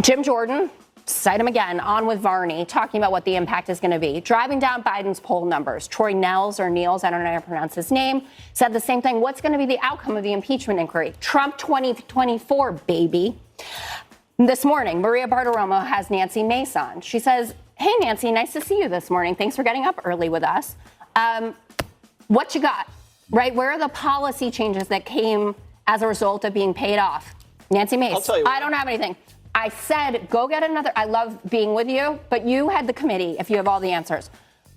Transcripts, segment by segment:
Jim Jordan, cite him again, on with Varney, talking about what the impact is going to be. Driving down Biden's poll numbers. Troy Nehls, or Niels, I don't know how to pronounce his name, said the same thing. What's going to be the outcome of the impeachment inquiry? Trump 2024, baby. This morning, Maria Bartiromo has Nancy Mace on. She says, hey, Nancy, nice to see you this morning. Thanks for getting up early with us. What you got, right? Where are the policy changes that came as a result of being paid off? Nancy Mace, I'll tell you what. I don't have anything. I said, go get another. I love being with you, but you had the committee if you have all the answers.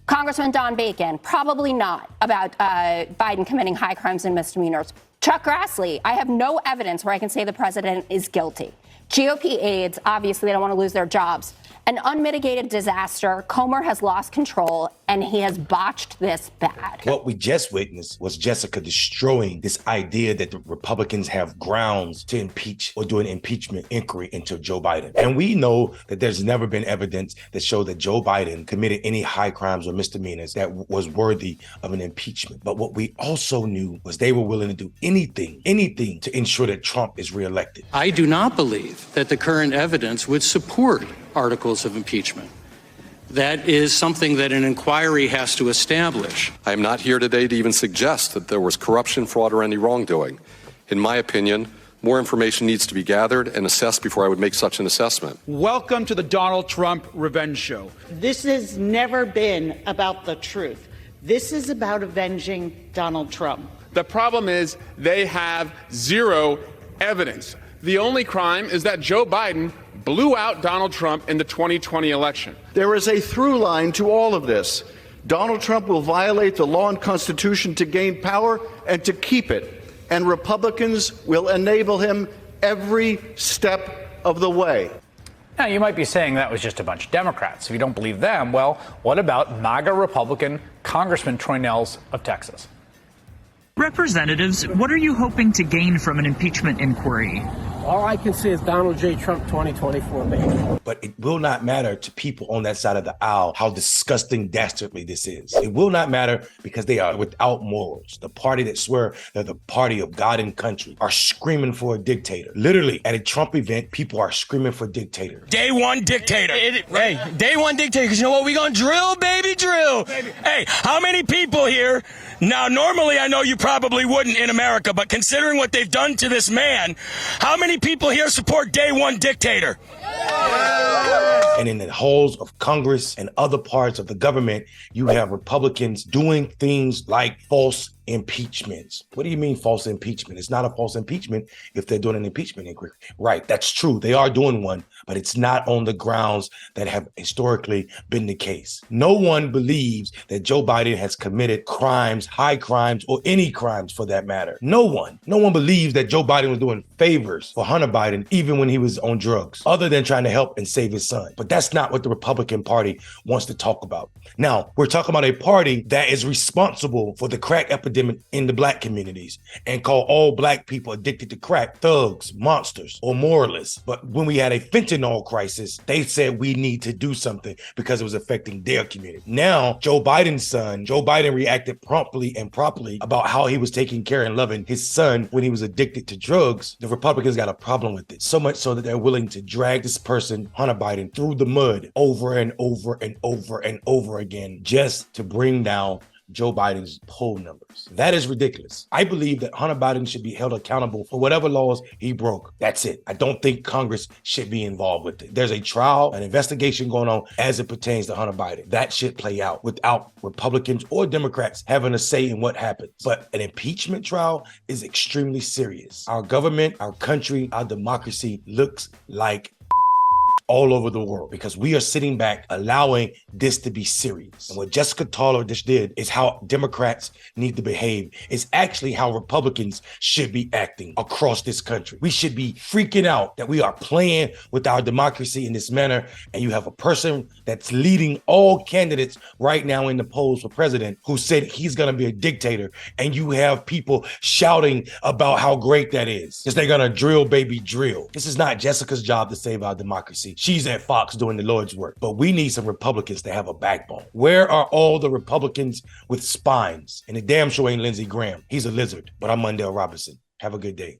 Congressman Don Bacon, probably not about Biden committing high crimes and misdemeanors. Chuck Grassley, I have no evidence where I can say the president is guilty. GOP aides, obviously, they don't want to lose their jobs. An unmitigated disaster. Comer has lost control, and he has botched this bad. What we just witnessed was Jessica destroying this idea that the Republicans have grounds to impeach or do an impeachment inquiry into Joe Biden. And we know that there's never been evidence that showed that Joe Biden committed any high crimes or misdemeanors that was worthy of an impeachment. But what we also knew was they were willing to do anything to ensure that Trump is reelected. I do not believe that the current evidence would support articles of impeachment. That is something that an inquiry has to establish. I am not here today to even suggest that there was corruption, fraud, or any wrongdoing. In my opinion, more information needs to be gathered and assessed before I would make such an assessment. Welcome to the Donald Trump Revenge Show. This has never been about the truth. This is about avenging Donald Trump. The problem is they have zero evidence. The only crime is that Joe Biden blew out Donald Trump in the 2020 election. There is a through line to all of this. Donald Trump will violate the law and Constitution to gain power and to keep it. And Republicans will enable him every step of the way. Now, you might be saying that was just a bunch of Democrats. If you don't believe them, well, what about MAGA Republican Congressman Troy Nehls of Texas? Representatives, what are you hoping to gain from an impeachment inquiry? All I can say is Donald J. Trump 2024, baby. But it will not matter to people on that side of the aisle how disgusting dastardly this is. It will not matter because they are without morals. The party that swear they're the party of God and country are screaming for a dictator. Literally, at a Trump event, people are screaming for dictator. Day one dictator. Hey, day one dictator, because you know what? We gonna drill, baby, drill. Baby. Hey, how many people here? Now, normally I know you probably wouldn't in America, but considering what they've done to this man, how many people here support day one dictator? And in the halls of Congress and other parts of the government, you have Republicans doing things like false impeachments. What do you mean false impeachment? It's not a false impeachment if they're doing an impeachment inquiry. Right, that's true. They are doing one, but it's not on the grounds that have historically been the case. No one believes that Joe Biden has committed crimes, high crimes, or any crimes for that matter. No one. No one believes that Joe Biden was doing favors for Hunter Biden even when he was on drugs, other than trying to help and save his son. But that's not what the Republican Party wants to talk about. Now, we're talking about a party that is responsible for the crack epidemic in the black communities and call all black people addicted to crack thugs, monsters, or moralists. But when we had a fentanyl crisis, they said we need to do something because it was affecting their community. Now, Joe Biden's son, Joe Biden reacted promptly and properly about how he was taking care and loving his son when he was addicted to drugs. The Republicans got a problem with it, so much so that they're willing to drag this person, Hunter Biden, through the mud over and over and over and over again just to bring down Joe Biden's poll numbers. That is ridiculous. I believe that Hunter Biden should be held accountable for whatever laws he broke. That's it. I don't think Congress should be involved with it. There's a trial, an investigation going on as it pertains to Hunter Biden. That should play out without Republicans or Democrats having a say in what happens. But an impeachment trial is extremely serious. Our government, our country, our democracy looks like all over the world because we are sitting back allowing this to be serious. And what Jessica Tarlov just did is how Democrats need to behave. It's actually how Republicans should be acting across this country. We should be freaking out that we are playing with our democracy in this manner. And you have a person that's leading all candidates right now in the polls for president who said he's going to be a dictator. And you have people shouting about how great that is because they're going to drill, baby, drill. This is not Jessica's job to save our democracy. She's at Fox doing the Lord's work. But we need some Republicans to have a backbone. Where are all the Republicans with spines? And the damn sure ain't Lindsey Graham. He's a lizard. But I'm Mondale Robinson. Have a good day.